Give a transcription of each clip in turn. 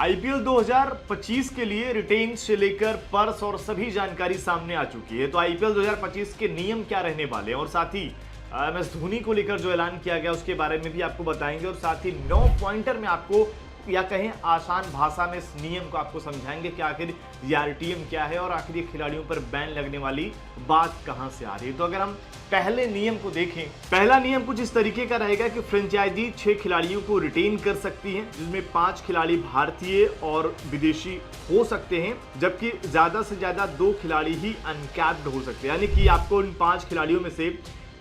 IPL 2025 के लिए retain से लेकर पर्स और सभी जानकारी सामने आ चुकी है। तो आईपीएल 2025 के नियम क्या रहने वाले हैं और साथ ही एमएस धोनी को लेकर जो ऐलान किया गया उसके बारे में भी आपको बताएंगे और साथ ही 9 पॉइंटर में आपको या कहें आसान भाषा में इस नियम को आपको समझाएंगे कि आखिर ये आरटीएम क्या है और आखिर ये खिलाड़ियों पर बैन लगने वाली बात कहां से आ रही है। तो अगर हम पहले नियम को देखें, पहला नियम कुछ इस तरीके का रहेगा कि फ्रेंचाइजी 6 खिलाड़ियों को रिटेन कर सकती है, जिसमें 5 खिलाड़ी भारतीय और विदेशी हो सकते हैं, जबकि ज्यादा से ज्यादा 2 खिलाड़ी ही अनकैप्ड हो सकते हैं। यानी कि आपको इन 5 खिलाड़ियों में से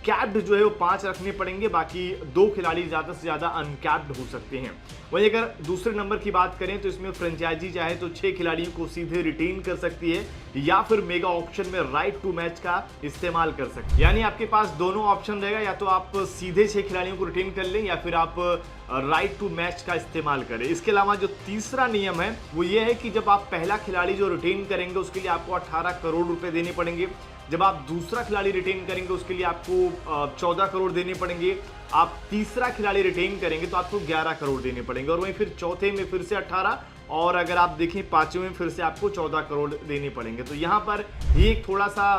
कैप्ड जो है वो 5 रखने पड़ेंगे, बाकी 2 खिलाड़ी ज्यादा से ज्यादा अनकैप्ड हो सकते हैं। वहीं अगर दूसरे नंबर की बात करें तो इसमें फ्रेंचाइजी चाहे तो 6 खिलाड़ियों को सीधे रिटेन कर सकती है या फिर मेगा ऑक्शन में राइट टू मैच का इस्तेमाल कर सकते हैं। यानी आपके पास दोनों ऑप्शन रहेगा, या तो आप सीधे 6 खिलाड़ियों को रिटेन कर लें या फिर आप राइट टू मैच का इस्तेमाल करें। इसके अलावा जो तीसरा नियम है वो ये है कि जब आप पहला खिलाड़ी जो रिटेन करेंगे उसके लिए आपको 18 करोड़ रुपए देने पड़ेंगे। जब आप दूसरा खिलाड़ी रिटेन करेंगे उसके लिए आपको 14 करोड़ देने पड़ेंगे। आप तीसरा खिलाड़ी रिटेन करेंगे तो आपको 11 करोड़ देने पड़ेंगे और वहीं फिर चौथे में फिर से 18 और अगर आप देखें 5वें में फिर से आपको 14 करोड़ देने पड़ेंगे। तो यहाँ पर ये एक थोड़ा सा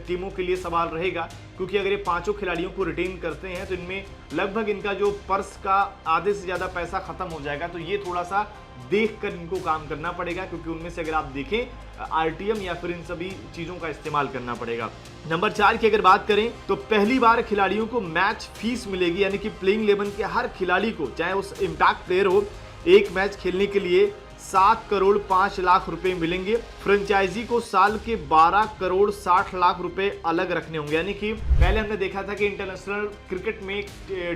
टीमों के लिए सवाल रहेगा, क्योंकि अगर ये 5 खिलाड़ियों को रिटेन करते हैं तो इनमें लगभग इनका जो पर्स का आधे से ज़्यादा पैसा खत्म हो जाएगा। तो ये थोड़ा सा देखकर इनको काम करना पड़ेगा, क्योंकि उनमें से अगर आप देखें आरटीएम या फिर इन सभी चीज़ों का इस्तेमाल करना पड़ेगा। नंबर 4 की अगर बात करें तो पहली बार खिलाड़ियों को मैच फीस मिलेगी, यानी कि प्लेइंग 11 के हर खिलाड़ी को, चाहे उस इम्पैक्ट प्लेयर हो, एक मैच खेलने के लिए 7 करोड़ 5 लाख रुपए मिलेंगे। फ्रेंचाइजी को साल के 12 करोड़ 60 लाख रुपए अलग रखने होंगे। यानी कि पहले हमने देखा था कि इंटरनेशनल क्रिकेट में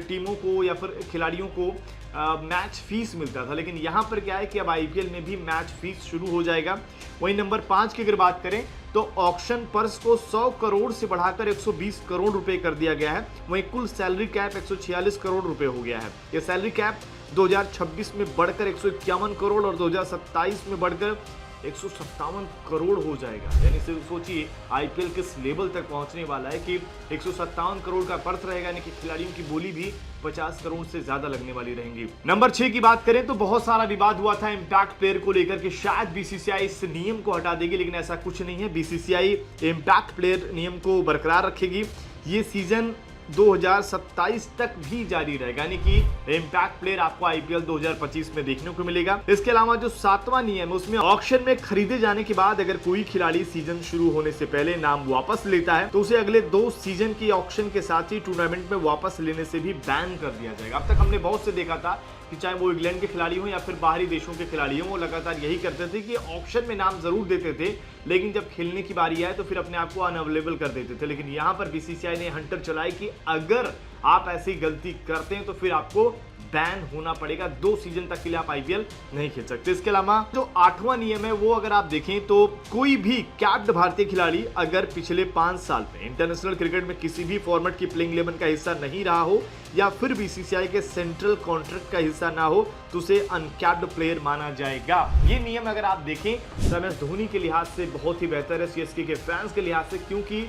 टीमों को या फिर खिलाड़ियों को मैच फीस मिलता था, लेकिन यहाँ पर क्या है कि अब आईपीएल में भी मैच फीस शुरू हो जाएगा। वहीं नंबर 5 की अगर बात करें तो ऑक्शन पर्स को 100 करोड़ से बढ़ाकर 120 करोड़ रुपए कर दिया गया है। वहीं कुल सैलरी कैप 146 करोड़ रुपए हो गया है। यह सैलरी कैप 2026 में बढ़कर 151 करोड़ और 2027 में बढ़कर 157 करोड़ हो जाएगा। यानी सिर्फ सोचिए आईपीएल किस लेवल तक पहुंचने वाला है कि 157 करोड़ का पर्थ रहेगा, यानी कि खिलाड़ियों की बोली भी 50 करोड़ से ज्यादा लगने वाली रहेंगी। नंबर 6 की बात करें तो बहुत सारा विवाद हुआ था इम्पैक्ट प्लेयर को लेकर कि शायद बीसीसीआई इस नियम को हटा देगी, लेकिन ऐसा कुछ नहीं है। बीसीसीआई इम्पैक्ट प्लेयर नियम को बरकरार रखेगी। ये सीजन 2027 तक भी जारी रहेगा, यानी कि इम्पैक्ट प्लेयर आपको आईपीएल 2025 में देखने को मिलेगा। इसके अलावा जो 7वां नियम है उसमें ऑक्शन में खरीदे जाने के बाद अगर कोई खिलाड़ी सीजन शुरू होने से पहले नाम वापस लेता है तो उसे अगले 2 सीजन की ऑक्शन के साथ ही टूर्नामेंट में वापस लेने से भी बैन कर दिया जाएगा। अब तक हमने बहुत से देखा था कि चाहे वो इंग्लैंड के खिलाड़ी हो या फिर बाहरी देशों के खिलाड़ी हो, वो लगातार यही करते थे कि ऑक्शन में नाम जरूर देते थे, लेकिन जब खेलने की बारी आए तो फिर अपने आप को अनअवेलेबल कर देते थे। लेकिन यहाँ पर बीसीसीआई ने हंटर चलाई कि अगर आप ऐसी गलती करते हैं तो फिर आपको बैन होना पड़ेगा। 2 सीजन तक के लिए आप आईपीएल नहीं खेल सकते। इसके अलावा जो 8वां नियम है वो अगर आप देखें तो कोई भी कैप्ड भारतीय खिलाड़ी अगर पिछले 5 साल में इंटरनेशनल क्रिकेट में किसी भी फॉर्मेट की प्लेइंग 11 का हिस्सा नहीं रहा हो या फिर बीसीसीआई के सेंट्रल कॉन्ट्रैक्ट का हिस्सा ना हो तो उसे अनकैप्ड प्लेयर माना जाएगा। ये नियम अगर आप देखें तो एमएस धोनी के लिहाज से बहुत ही बेहतर है, सीएसके के फैंस के लिहाज से, क्योंकि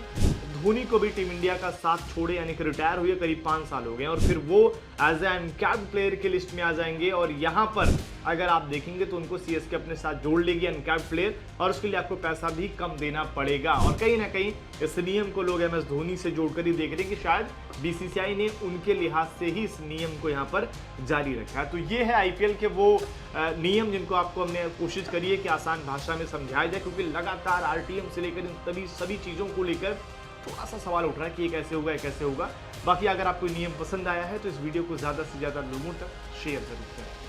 धोनी को भी टीम इंडिया का साथ छोड़े यानी कि रिटायर हुए करीब 5 साल हो गए और फिर वो एज ए अनकैप्ड प्लेयर की लिस्ट में आ जाएंगे और यहाँ पर अगर आप देखेंगे तो उनको सीएसके अपने साथ जोड़ लेगी अनकैप्ड प्लेयर, और उसके लिए आपको पैसा भी कम देना पड़ेगा। और कहीं ना कहीं इस नियम को लोग एमएस धोनी से जोड़कर ही देख रहे हैं कि शायद बीसीसीआई ने उनके लिहाज से ही इस नियम को यहाँ पर जारी रखा है। तो ये है आईपीएल के वो नियम जिनको आपको हमने कोशिश करी है कि आसान भाषा में समझाया जाए, क्योंकि लगातार आरटीएम से लेकर इन सभी चीज़ों को लेकर थोड़ा सा सवाल उठ रहा है कि ये कैसे होगा, ये कैसे होगा। बाकी अगर आपको नियम पसंद आया है तो इस वीडियो को ज़्यादा से ज़्यादा लोगों तक शेयर जरूर करें।